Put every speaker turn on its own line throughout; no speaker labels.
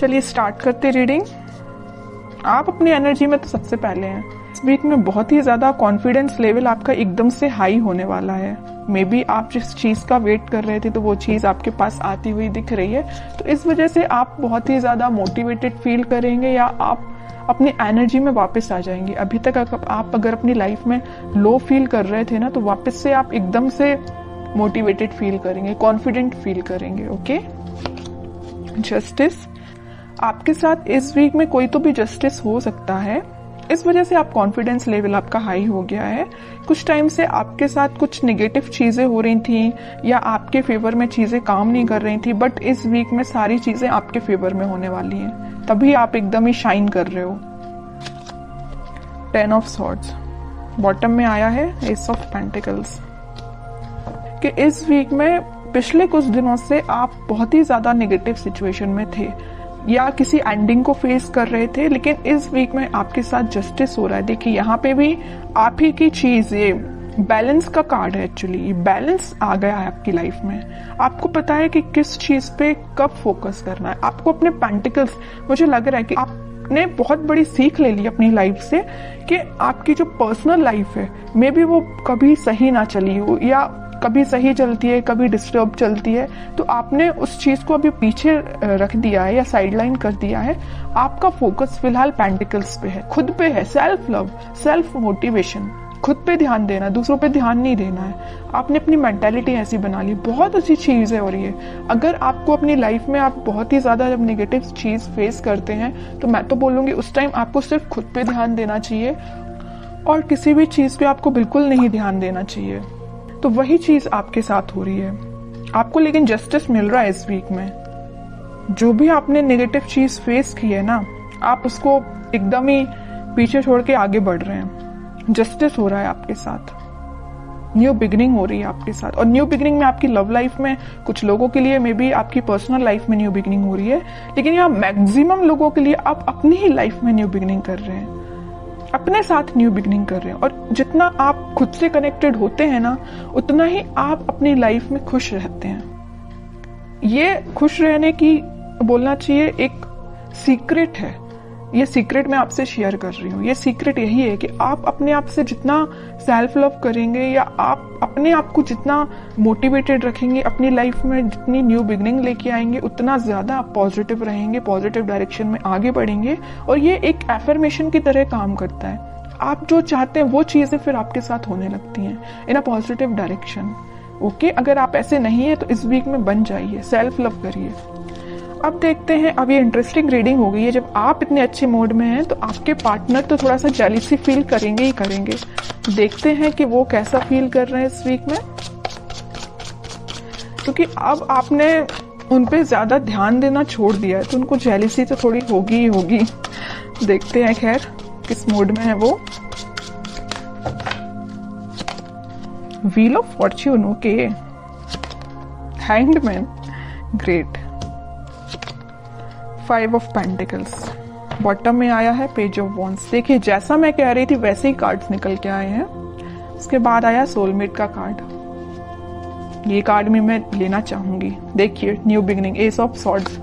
चलिए स्टार्ट करते रीडिंग। आप अपनी एनर्जी में तो सबसे पहले हैं। इस वीक में बहुत ही ज्यादा कॉन्फिडेंस लेवल आपका एकदम से हाई होने वाला है। मे बी आप जिस चीज का वेट कर रहे थे तो वो चीज आपके पास आती हुई दिख रही है, तो इस वजह से आप बहुत ही ज्यादा मोटिवेटेड फील करेंगे या आप अपनी एनर्जी में वापस आ जाएंगे। अभी तक आप अगर अपनी लाइफ में लो फील कर रहे थे ना, तो वापस से आप एकदम से मोटिवेटेड फील करेंगे, कॉन्फिडेंट फील करेंगे। ओके। जस्टिस, आपके साथ इस वीक में कोई तो भी जस्टिस हो सकता है, इस वजह से आप कॉन्फिडेंस लेवल आपका हाई हो गया है। कुछ टाइम से आपके साथ कुछ नेगेटिव चीजें हो रही थी या आपके फेवर में चीजें काम नहीं कर रही थी, बट इस वीक में सारी चीजें आपके फेवर में होने वाली हैं, तभी आप एकदम ही शाइन कर रहे हो। 10 ऑफ सॉर्ड्स बॉटम में आया है, एस ऑफ पेंटिकल्स। कि इस वीक में पिछले कुछ दिनों से आप बहुत ही ज्यादा नेगेटिव सिचुएशन में थे या किसी एंडिंग को फेस कर रहे थे, लेकिन इस वीक में आपके साथ जस्टिस हो रहा है। देखिए यहाँ पे भी आप ही की चीज, ये बैलेंस का कार्ड है। एक्चुअली बैलेंस आ गया है आपकी लाइफ में। आपको पता है कि किस चीज पे कब फोकस करना है। आपको अपने पेंटिकल्स, मुझे लग रहा है कि आपने बहुत बड़ी सीख ले ली अपनी लाइफ से कि आपकी जो पर्सनल लाइफ है मे बी वो कभी सही ना चली हो या कभी सही चलती है, कभी डिस्टर्ब चलती है, तो आपने उस चीज को अभी पीछे रख दिया है या साइडलाइन कर दिया है। आपका फोकस फिलहाल पेंटिकल्स पे है, खुद पे है, सेल्फ लव, सेल्फ मोटिवेशन, खुद पे ध्यान देना, दूसरों पे ध्यान नहीं देना है। आपने अपनी मेंटालिटी ऐसी बना ली, बहुत अच्छी चीज है। और ये अगर आपको अपनी लाइफ में आप बहुत ही ज्यादा जब नेगेटिव चीज फेस करते हैं, तो मैं तो बोलूंगी उस टाइम आपको सिर्फ खुद पे ध्यान देना चाहिए और किसी भी चीज पे आपको बिल्कुल नहीं ध्यान देना चाहिए। तो वही चीज आपके साथ हो रही है आपको, लेकिन जस्टिस मिल रहा है इस वीक में। जो भी आपने नेगेटिव चीज फेस की है ना, आप उसको एकदम ही पीछे छोड़ के आगे बढ़ रहे हैं। जस्टिस हो रहा है आपके साथ, न्यू बिगिनिंग हो रही है आपके साथ। और न्यू बिगिनिंग में आपकी लव लाइफ में कुछ लोगों के लिए मे बी आपकी पर्सनल लाइफ में न्यू बिगिनिंग हो रही है, लेकिन यहाँ मैक्सिमम लोगों के लिए आप अपनी ही लाइफ में न्यू बिगिनिंग कर रहे हैं, अपने साथ न्यू बिगिनिंग कर रहे हैं। और जितना आप खुद से कनेक्टेड होते हैं ना, उतना ही आप अपनी लाइफ में खुश रहते हैं। ये खुश रहने की बोलना चाहिए एक सीक्रेट है। ये सीक्रेट मैं आपसे शेयर कर रही हूँ। ये सीक्रेट यही है कि आप अपने आप से जितना सेल्फ लव करेंगे या आप अपने आप को जितना मोटिवेटेड रखेंगे, अपनी लाइफ में जितनी न्यू बिगिनिंग लेके आएंगे, उतना ज्यादा आप पॉजिटिव रहेंगे, पॉजिटिव डायरेक्शन में आगे बढ़ेंगे। और ये एक एफर्मेशन की तरह काम करता है। आप जो चाहते हैं वो चीजें फिर आपके साथ होने लगती हैं इन अ पॉजिटिव डायरेक्शन। ओके, अगर आप ऐसे नहीं है तो इस वीक में बन जाइए, सेल्फ लव करिए। अब देखते हैं, अब ये इंटरेस्टिंग रीडिंग हो गई है। जब आप इतने अच्छे मूड में हैं तो आपके पार्टनर तो थोड़ा सा जेलसी फील करेंगे ही करेंगे। देखते हैं कि वो कैसा फील कर रहे हैं इस वीक में, क्योंकि अब आपने उन पे ज्यादा ध्यान देना छोड़ दिया है तो उनको जेलसी तो थोड़ी होगी ही होगी। देखते हैं खैर किस मूड में है वो। Wheel of Fortune, okay. Hanged man, great. 5 of pentacles bottom में आया है, पेज ऑफ वॉन्ड्स। देखिए जैसा मैं कह रही थी वैसे ही कार्ड्स निकल के आए हैं। उसके बाद आया सोलमेट का कार्ड। ये कार्ड भी मैं लेना चाहूंगी। देखिए new beginning, ace of swords,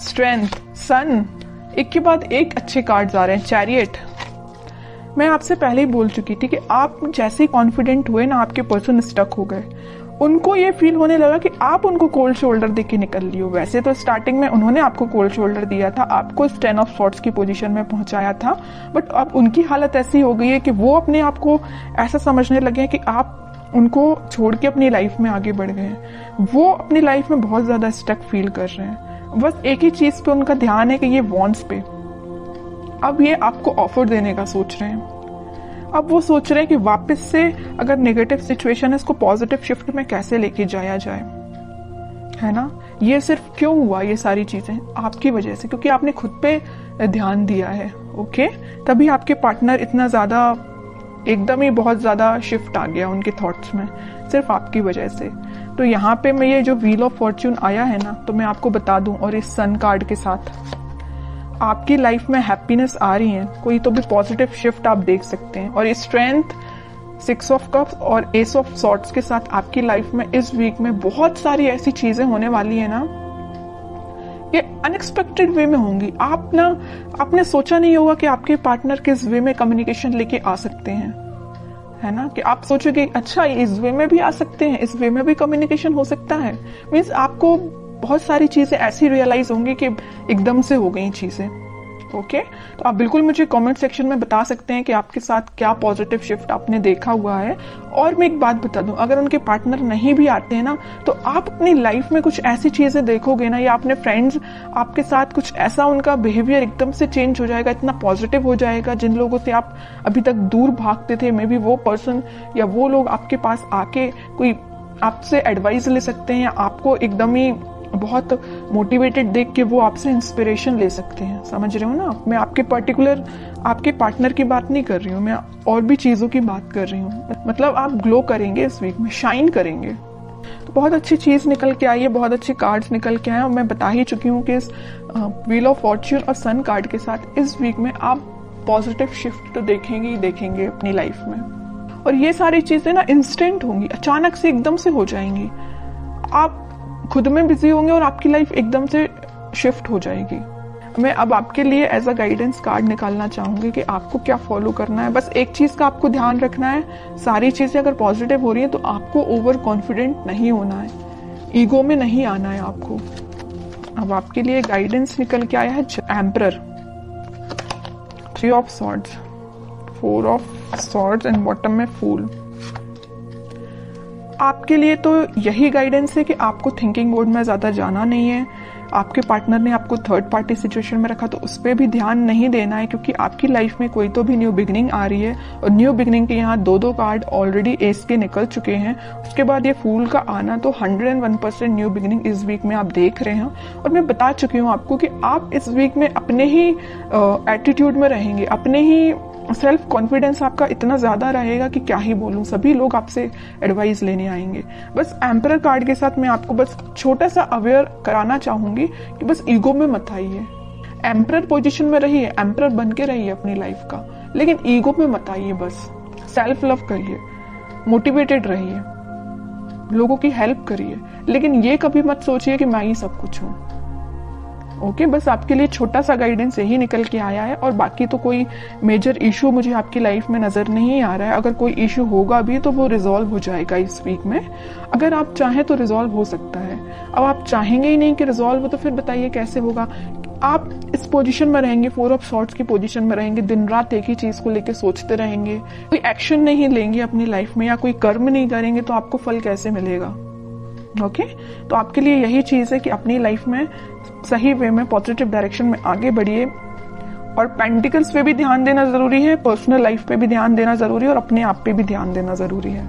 strength, sun, एक के बाद एक अच्छे कार्ड्स आ रहे हैं। चैरियट, मैं आपसे पहले ही बोल चुकी थी कि आप जैसे ही कॉन्फिडेंट हुए ना, आपके पर्सन स्टक हो गए। उनको ये फील होने लगा कि आप उनको कोल्ड शोल्डर देके निकल लियो। वैसे तो स्टार्टिंग में उन्होंने आपको कोल्ड शोल्डर दिया था, आपको 10 ऑफ सॉर्ड्स की पोजीशन में पहुंचाया था, बट अब उनकी हालत ऐसी हो गई है कि वो अपने आप को ऐसा समझने लगे हैं कि आप उनको छोड़ के अपनी लाइफ में आगे बढ़ गए हैं। वो अपनी लाइफ में बहुत ज्यादा स्टक फील कर रहे हैं। बस एक ही चीज पे उनका ध्यान है कि ये वॉन्ट्स पे। अब ये आपको ऑफर देने का सोच रहे हैं। अब वो सोच रहे हैं कि वापस से अगर नेगेटिव सिचुएशन है, इसको पॉजिटिव शिफ्ट में कैसे लेके जाया जाए, है ना। ये सिर्फ क्यों हुआ, ये सारी चीजें आपकी वजह से, क्योंकि आपने खुद पे ध्यान दिया है। ओके, तभी आपके पार्टनर इतना ज्यादा एकदम ही बहुत ज्यादा शिफ्ट आ गया उनके थॉट्स में, सिर्फ आपकी वजह से। तो यहाँ पे मैं ये जो व्हील ऑफ फॉर्च्यून आया है ना, तो मैं आपको बता दूं, और इस सन कार्ड के साथ आपकी लाइफ में हैप्पीनेस आ रही है, कोई तो भी पॉजिटिव शिफ्ट आप देख सकते हैं। और स्ट्रेंथ, 6 ऑफ कप्स और एस ऑफ सॉर्ड्स के साथ आपकी लाइफ में इस वीक में बहुत सारी ऐसी चीजें होने वाली है ना, ये अनएक्सपेक्टेड वे में होंगी। आपने सोचा नहीं होगा कि आपके पार्टनर किस वे में कम्युनिकेशन लेके आ सकते हैं, है ना, कि आप सोचोगे अच्छा इस वे में भी आ सकते हैं, इस वे में भी कम्युनिकेशन हो सकता है। मीन्स आपको बहुत सारी चीजें ऐसी रियलाइज होंगी कि एकदम से हो गई चीजें। ओके, तो आप बिल्कुल मुझे कमेंट सेक्शन में बता सकते हैं कि आपके साथ क्या पॉजिटिव शिफ्ट आपने देखा हुआ है। और मैं एक बात बता दूं, अगर उनके पार्टनर नहीं भी आते हैं ना, तो आप अपनी लाइफ में कुछ ऐसी चीजें देखोगे ना, या अपने फ्रेंड्स आपके साथ कुछ ऐसा उनका बिहेवियर एकदम से चेंज हो जाएगा, इतना पॉजिटिव हो जाएगा, जिन लोगों से आप अभी तक दूर भागते थे, मे बी वो पर्सन या वो लोग आपके पास आके कोई आपसे एडवाइस ले सकते हैं, या आपको एकदम ही बहुत मोटिवेटेड देख के वो आपसे इंस्पिरेशन ले सकते हैं। समझ रहे हो ना? मैं आपके पर्टिकुलर आपके पार्टनर की बात नहीं कर रही हूँ, मैं और भी चीजों की बात कर रही हूँ। मतलब आप ग्लो करेंगे इस वीक में, शाइन करेंगे। तो बहुत अच्छी चीज निकल के आई है, बहुत अच्छे कार्ड्स निकल के आए, और मैं बता ही चुकी हूँ कि इस व्हील ऑफ फॉर्च्यून और सन कार्ड के साथ इस वीक में आप पॉजिटिव शिफ्ट तो देखेंगे ही देखेंगे अपनी लाइफ में। और ये सारी चीजें ना इंस्टेंट होंगी, अचानक से एकदम से हो जाएंगी। आप खुद में बिजी होंगे और आपकी लाइफ एकदम से शिफ्ट हो जाएगी। मैं अब आपके लिए एज अ गाइडेंस कार्ड निकालना चाहूंगी कि आपको क्या फॉलो करना है। बस एक चीज का आपको ध्यान रखना है, सारी चीजें अगर पॉजिटिव हो रही है तो आपको ओवर कॉन्फिडेंट नहीं होना है, ईगो में नहीं आना है आपको। अब आपके लिए गाइडेंस निकल के आया है emperor, 3 of swords, 4 of swords and bottom में फूल। आपके लिए तो यही गाइडेंस है कि आपको थिंकिंग मोड में ज्यादा जाना नहीं है। आपके पार्टनर ने आपको थर्ड पार्टी सिचुएशन में रखा तो उस पर भी ध्यान नहीं देना है, क्योंकि आपकी लाइफ में कोई तो भी न्यू बिगनिंग आ रही है। और न्यू बिगनिंग के यहाँ 2 कार्ड ऑलरेडी एस के निकल चुके हैं। उसके बाद ये फूल का आना, तो 101% न्यू बिगनिंग इस वीक में आप देख रहे हैं। और मैं बता चुकी हूँ आपको कि आप इस वीक में अपने ही एटीट्यूड में रहेंगे, अपने ही सेल्फ कॉन्फिडेंस आपका इतना ज्यादा रहेगा कि क्या ही बोलूं, सभी लोग आपसे एडवाइस लेने आएंगे। बस एम्परर कार्ड के साथ मैं आपको बस छोटा सा अवेयर कराना चाहूंगी कि बस ईगो में मत आइए। एम्परर पोजीशन में रहिए, एम्परर बन के रहिए अपनी लाइफ का, लेकिन ईगो में मत आइए। बस सेल्फ लव करिए, मोटिवेटेड रहिए, लोगों की हेल्प करिए, लेकिन ये कभी मत सोचिए कि मैं ही सब कुछ हूं। ओके, बस आपके लिए छोटा सा गाइडेंस यही निकल के आया है। और बाकी तो कोई मेजर इशू मुझे आपकी लाइफ में नजर नहीं आ रहा है। अगर कोई इशू होगा भी तो वो रिजॉल्व हो जाएगा इस वीक में। अगर आप चाहें तो रिजॉल्व हो सकता है। अब आप चाहेंगे ही नहीं कि रिजॉल्व हो, तो फिर बताइए कैसे होगा। आप इस पोजीशन में रहेंगे, 4 ऑफ सॉर्ड्स की पोजीशन में रहेंगे, दिन रात एक ही चीज को लेकर सोचते रहेंगे, कोई एक्शन नहीं लेंगे अपनी लाइफ में या कोई कर्म नहीं करेंगे, तो आपको फल कैसे मिलेगा? ओके, तो आपके लिए यही चीज है कि अपनी लाइफ में सही वे में पॉजिटिव डायरेक्शन में आगे बढ़िए। और पेंटिकल्स पे भी ध्यान देना जरूरी है, पर्सनल लाइफ पे भी ध्यान देना जरूरी है, और अपने आप पे भी ध्यान देना जरूरी है।